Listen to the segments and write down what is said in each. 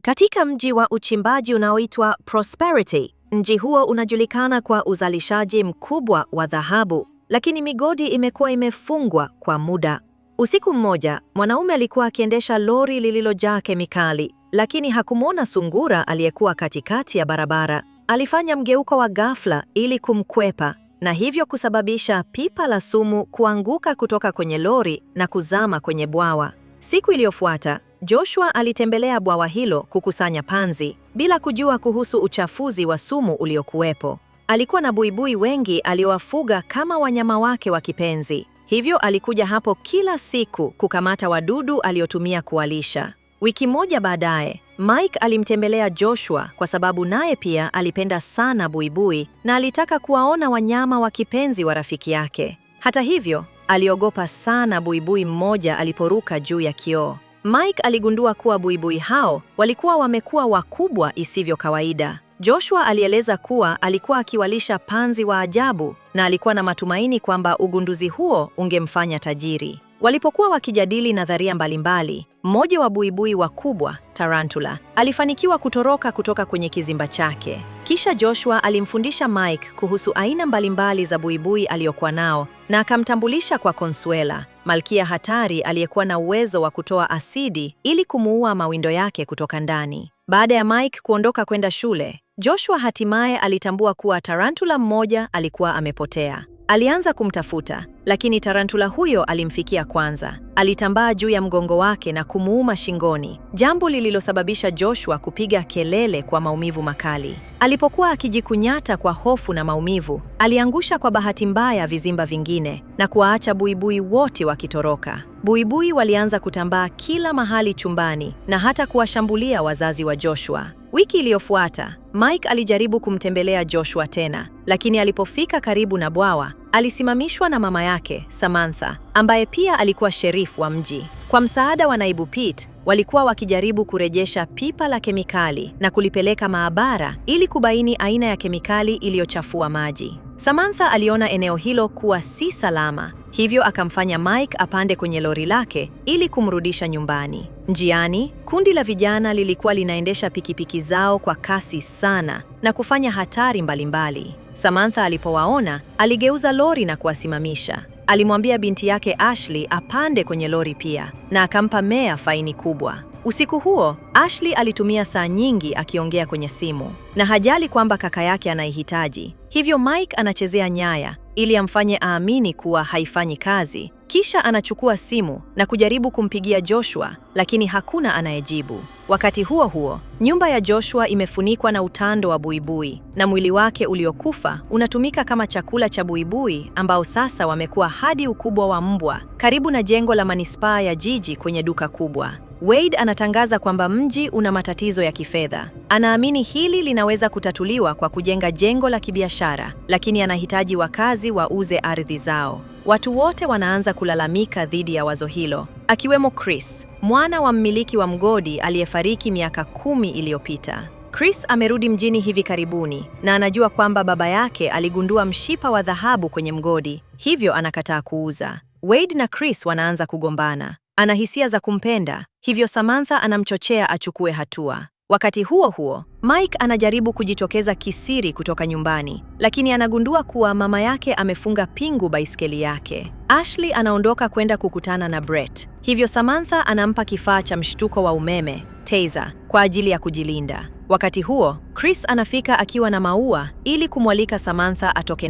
Katika mji wa uchimbaji unaoitwa Prosperity, mji huo unajulikana kwa uzalishaji mkubwa wa dhahabu, lakini migodi imekuwa imefungwa kwa muda. Usiku mmoja, mwanaume alikuwa akiendesha lori lililojaa kemikali, lakini hakumwona sungura aliyekuwa katikati ya barabara. Alifanya mgeuko wa ghafla ili kumkwepa, na hivyo kusababisha pipa la sumu kuanguka kutoka kwenye lori na kuzama kwenye bwawa. Siku iliyofuata, Joshua alitembelea bwawa hilo kukusanya panzi, bila kujua kuhusu uchafuzi wa sumu uliokuwepo. Alikuwa na buibui wengi aliowafuga kama wanyama wake wa kipenzi. Hivyo alikuja hapo kila siku kukamata wadudu aliotumia kuwalisha. Wiki moja baadaye, Mike alimtembelea Joshua kwa sababu naye pia alipenda sana buibui na alitaka kuwaona wanyama wa kipenzi wa rafiki yake. Hata hivyo, aliogopa sana buibui mmoja aliporuka juu ya kioo. Mike aligundua kuwa buibui hao walikuwa wamekuwa wakubwa isivyo kawaida. Joshua alieleza kuwa alikuwa akiwalisha panzi wa ajabu na alikuwa na matumaini kwamba ugunduzi huo ungemfanya tajiri. Walipokuwa wakijadili nadharia mbalimbali, mmoja wa buibui wakubwa, tarantula, alifanikiwa kutoroka kutoka kwenye kizimba chake. Kisha Joshua alimfundisha Mike kuhusu aina mbalimbali za buibui aliokuwa nao na akamtambulisha kwa Consuela, malkia hatari aliyekuwa na uwezo wa kutoa asidi ili kumuua mawindo yake kutoka ndani. Baada ya Mike kuondoka kwenda shule, Joshua hatimaye alitambua kuwa tarantula mmoja alikuwa amepotea. Alianza kumtafuta, lakini tarantula huyo alimfikia kwanza. Alitambaa juu ya mgongo wake na kumuuma shingoni, jambo lililosababisha Joshua kupiga kelele kwa maumivu makali. Alipokuwa akijikunyata kwa hofu na maumivu, aliangusha kwa bahati mbaya vizimba vingine na kuwaacha buibui wote wakitoroka. Buibui walianza kutambaa kila mahali chumbani na hata kuwashambulia wazazi wa Joshua. Wiki iliyofuata, Mike alijaribu kumtembelea Joshua tena, lakini alipofika karibu na bwawa, alisimamishwa na mama yake, Samantha, ambaye pia alikuwa sherifu wa mji. Kwa msaada wa naibu Pete, walikuwa wakijaribu kurejesha pipa la kemikali na kulipeleka maabara ili kubaini aina ya kemikali iliyochafua maji. Samantha aliona eneo hilo kuwa si salama, hivyo akamfanya Mike apande kwenye lori lake ili kumrudisha nyumbani. Njiani, kundi la vijana lilikuwa linaendesha pikipiki zao kwa kasi sana na kufanya hatari mbalimbali. Samantha alipowaona, aligeuza lori na kuwasimamisha. Alimwambia binti yake Ashley apande kwenye lori pia na akampa Mea faini kubwa. Usiku huo, Ashley alitumia saa nyingi akiongea kwenye simu na hajali kwamba kaka yake anaihitaji. Hivyo Mike anachezea nyaya ili amfanye aamini kuwa haifanyi kazi. Kisha anachukua simu na kujaribu kumpigia Joshua, lakini hakuna anayejibu. Wakati huo huo, nyumba ya Joshua imefunikwa na utando wa buibui na mwili wake uliokufa unatumika kama chakula cha buibui ambao sasa wamekuwa hadi ukubwa wa mbwa, karibu na jengo la manispaa ya jiji kwenye duka kubwa. Wade anatangaza kwamba mji una matatizo ya kifedha. Anaamini hili linaweza kutatuliwa kwa kujenga jengo la kibiashara, lakini anahitaji wakazi wauze ardhi zao. Watu wote wanaanza kulalamika dhidi ya wazo hilo, akiwemo Chris, mwana wa mmiliki wa mgodi aliyefariki miaka 10 iliyopita. Chris amerudi mjini hivi karibuni na anajua kwamba baba yake aligundua mshipa wa dhahabu kwenye mgodi, hivyo anakataa kuuza. Wade na Chris wanaanza kugombana. Ana hisia za kumpenda, hivyo Samantha anamchochea achukue hatua. Wakati huo huo, Mike anajaribu kujitokeza kisiri kutoka nyumbani, lakini anagundua kuwa mama yake amefunga pingu baiskeli yake. Ashley anaondoka kwenda kukutana na Brett, hivyo Samantha anampa kifaa cha mshtuko wa umeme, taser, kwa ajili ya kujilinda. Wakati huo, Chris anafika akiwa na maua ili kumwalika Samantha atoke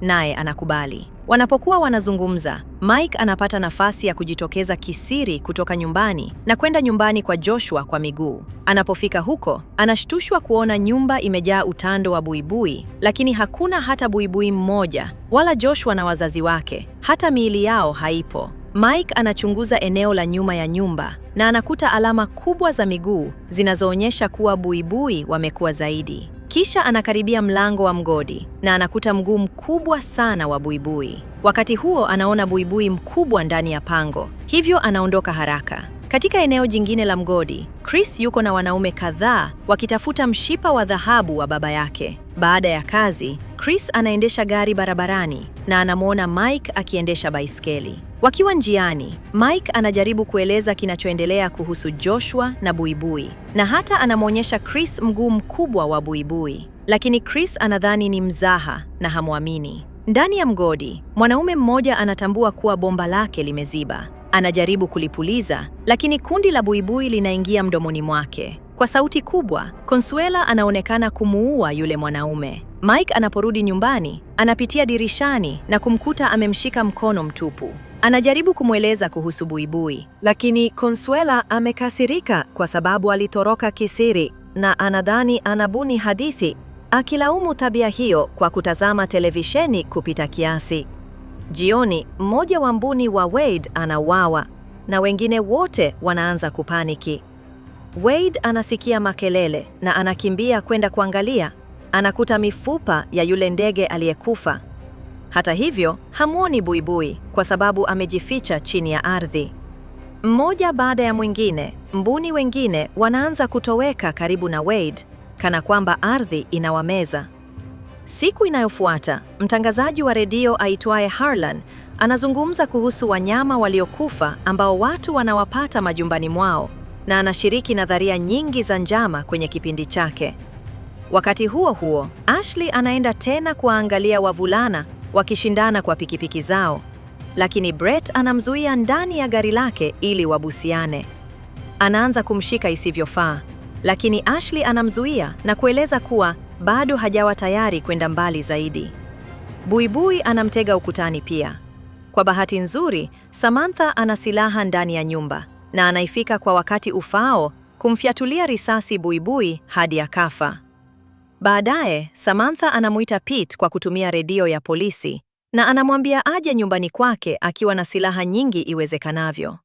naye anakubali. Wanapokuwa wanazungumza, Mike anapata nafasi ya kujitokeza kisiri kutoka nyumbani na kwenda nyumbani kwa Joshua kwa miguu. Anapofika huko, anashtushwa kuona nyumba imejaa utando wa buibui, lakini hakuna hata buibui mmoja, wala Joshua na wazazi wake, hata miili yao haipo. Mike anachunguza eneo la nyuma ya nyumba na anakuta alama kubwa za miguu zinazoonyesha kuwa buibui wamekuwa zaidi. Kisha anakaribia mlango wa mgodi na anakuta mguu mkubwa sana wa buibui. Wakati huo anaona buibui mkubwa ndani ya pango, hivyo anaondoka haraka. Katika eneo jingine la mgodi, Chris yuko na wanaume kadhaa wakitafuta mshipa wa dhahabu wa baba yake. Baada ya kazi, Chris anaendesha gari barabarani na anamwona Mike akiendesha baiskeli. Wakiwa njiani, Mike anajaribu kueleza kinachoendelea kuhusu Joshua na buibui, na hata anamwonyesha Chris mguu mkubwa wa buibui. Lakini Chris anadhani ni mzaha na hamwamini. Ndani ya mgodi, mwanaume mmoja anatambua kuwa bomba lake limeziba. Anajaribu kulipuliza, lakini kundi la buibui linaingia mdomoni mwake. Kwa sauti kubwa, Consuela anaonekana kumuua yule mwanaume. Mike anaporudi nyumbani, anapitia dirishani na kumkuta amemshika mkono mtupu. Anajaribu kumweleza kuhusu buibui, lakini Consuela amekasirika kwa sababu alitoroka kisiri na anadhani anabuni hadithi, akilaumu tabia hiyo kwa kutazama televisheni kupita kiasi. Jioni, mmoja wa mbuni wa Wade anauawa na wengine wote wanaanza kupaniki. Wade anasikia makelele na anakimbia kwenda kuangalia. Anakuta mifupa ya yule ndege aliyekufa. Hata hivyo, hamuoni buibui kwa sababu amejificha chini ya ardhi. Mmoja baada ya mwingine, mbuni wengine wanaanza kutoweka karibu na Wade, kana kwamba ardhi inawameza. Siku inayofuata, mtangazaji wa redio aitwaye Harlan anazungumza kuhusu wanyama waliokufa ambao watu wanawapata majumbani mwao, na anashiriki nadharia nyingi za njama kwenye kipindi chake. Wakati huo huo, Ashley anaenda tena kuwaangalia wavulana wakishindana kwa pikipiki zao, lakini Brett anamzuia ndani ya gari lake ili wabusiane. Anaanza kumshika isivyofaa, lakini Ashley anamzuia na kueleza kuwa bado hajawa tayari kwenda mbali zaidi. Buibui anamtega ukutani pia. Kwa bahati nzuri, Samantha ana silaha ndani ya nyumba na anaifika kwa wakati ufaao kumfyatulia risasi buibui hadi akafa. Baadaye, Samantha anamuita Pete kwa kutumia redio ya polisi na anamwambia aje nyumbani kwake akiwa na silaha nyingi iwezekanavyo.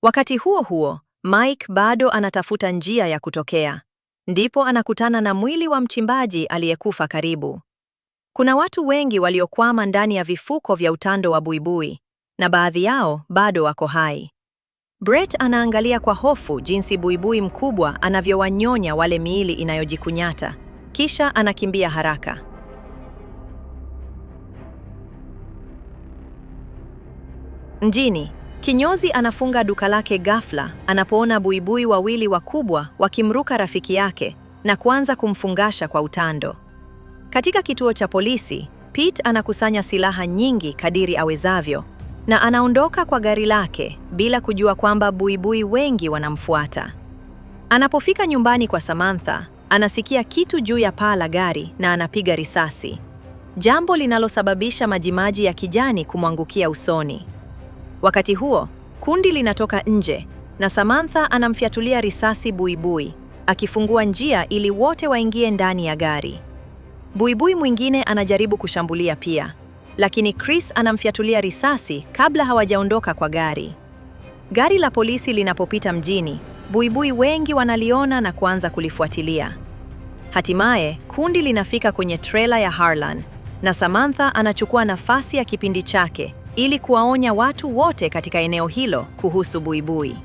Wakati huo huo, Mike bado anatafuta njia ya kutokea. Ndipo anakutana na mwili wa mchimbaji aliyekufa karibu. Kuna watu wengi waliokwama ndani ya vifuko vya utando wa buibui, na baadhi yao bado wako hai. Brett anaangalia kwa hofu jinsi buibui mkubwa anavyowanyonya wale miili inayojikunyata, kisha anakimbia haraka. Mjini, kinyozi anafunga duka lake ghafla anapoona buibui wawili wakubwa wakimruka rafiki yake na kuanza kumfungasha kwa utando. Katika kituo cha polisi, Pete anakusanya silaha nyingi kadiri awezavyo na anaondoka kwa gari lake bila kujua kwamba buibui wengi wanamfuata. Anapofika nyumbani kwa Samantha, anasikia kitu juu ya paa la gari na anapiga risasi, jambo linalosababisha majimaji ya kijani kumwangukia usoni. Wakati huo, kundi linatoka nje na Samantha anamfyatulia risasi buibui, akifungua njia ili wote waingie ndani ya gari. Buibui mwingine anajaribu kushambulia pia, lakini Chris anamfyatulia risasi kabla hawajaondoka kwa gari. Gari la polisi linapopita mjini, buibui wengi wanaliona na kuanza kulifuatilia. Hatimaye, kundi linafika kwenye trela ya Harlan na Samantha anachukua nafasi ya kipindi chake ili kuwaonya watu wote katika eneo hilo kuhusu buibui.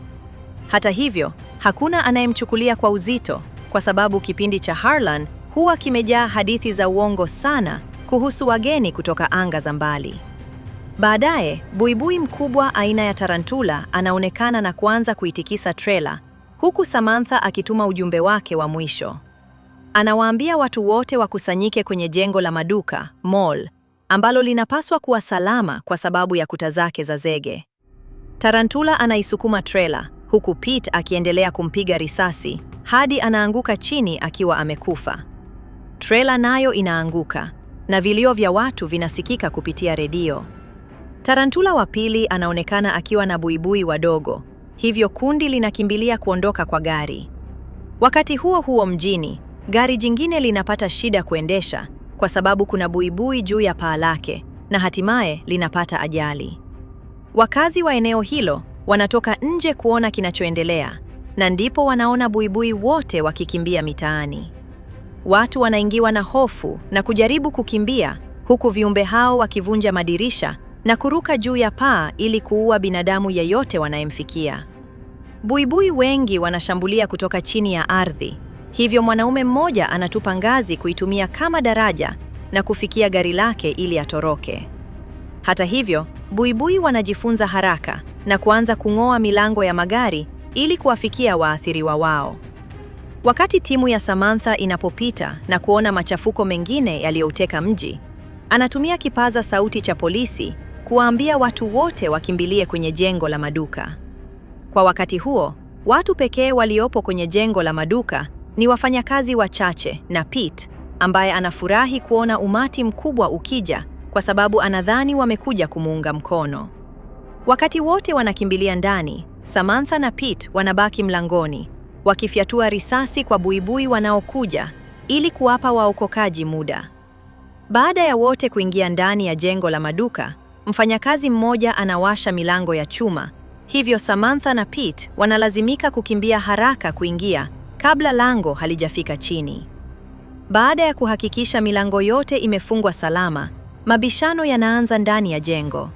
Hata hivyo, hakuna anayemchukulia kwa uzito kwa sababu kipindi cha Harlan huwa kimejaa hadithi za uongo sana kuhusu wageni kutoka anga za mbali. Baadaye, buibui mkubwa aina ya tarantula anaonekana na kuanza kuitikisa trela, huku Samantha akituma ujumbe wake wa mwisho. Anawaambia watu wote wakusanyike kwenye jengo la maduka, mall, ambalo linapaswa kuwa salama kwa sababu ya kuta zake za zege. Tarantula anaisukuma trela, huku Pete akiendelea kumpiga risasi hadi anaanguka chini akiwa amekufa. Trela nayo inaanguka na vilio vya watu vinasikika kupitia redio. Tarantula wa pili anaonekana akiwa na buibui wadogo, hivyo kundi linakimbilia kuondoka kwa gari. Wakati huo huo mjini, gari jingine linapata shida kuendesha kwa sababu kuna buibui juu ya paa lake na hatimaye linapata ajali. Wakazi wa eneo hilo wanatoka nje kuona kinachoendelea na ndipo wanaona buibui wote wakikimbia mitaani. Watu wanaingiwa na hofu na kujaribu kukimbia, huku viumbe hao wakivunja madirisha na kuruka juu ya paa ili kuua binadamu yeyote wanayemfikia. Buibui wengi wanashambulia kutoka chini ya ardhi, hivyo mwanaume mmoja anatupa ngazi kuitumia kama daraja na kufikia gari lake ili atoroke. Hata hivyo, buibui wanajifunza haraka na kuanza kung'oa milango ya magari ili kuwafikia waathiriwa wao. Wakati timu ya Samantha inapopita na kuona machafuko mengine yaliyouteka mji, anatumia kipaza sauti cha polisi kuwaambia watu wote wakimbilie kwenye jengo la maduka. Kwa wakati huo, watu pekee waliopo kwenye jengo la maduka ni wafanyakazi wachache na Pete, ambaye anafurahi kuona umati mkubwa ukija kwa sababu anadhani wamekuja kumuunga mkono. Wakati wote wanakimbilia ndani, Samantha na Pete wanabaki mlangoni, wakifyatua risasi kwa buibui wanaokuja ili kuwapa waokokaji muda. Baada ya wote kuingia ndani ya jengo la maduka, mfanyakazi mmoja anawasha milango ya chuma, hivyo Samantha na Pete wanalazimika kukimbia haraka kuingia kabla lango halijafika chini. Baada ya kuhakikisha milango yote imefungwa salama, mabishano yanaanza ndani ya jengo.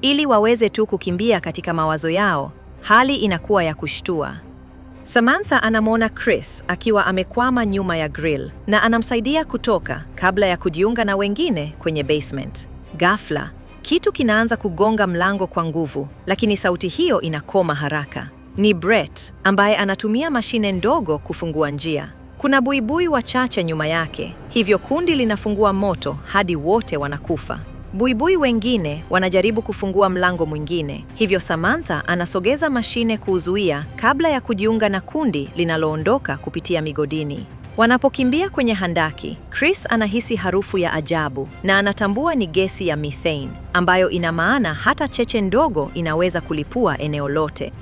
Ili waweze tu kukimbia katika mawazo yao, hali inakuwa ya kushtua. Samantha anamwona Chris akiwa amekwama nyuma ya grill na anamsaidia kutoka kabla ya kujiunga na wengine kwenye basement. Ghafla, kitu kinaanza kugonga mlango kwa nguvu, lakini sauti hiyo inakoma haraka. Ni Brett ambaye anatumia mashine ndogo kufungua njia. Kuna buibui wachache nyuma yake, hivyo kundi linafungua moto hadi wote wanakufa. Buibui wengine wanajaribu kufungua mlango mwingine, hivyo Samantha anasogeza mashine kuuzuia kabla ya kujiunga na kundi linaloondoka kupitia migodini. Wanapokimbia kwenye handaki, Chris anahisi harufu ya ajabu na anatambua ni gesi ya methane, ambayo ina maana hata cheche ndogo inaweza kulipua eneo lote.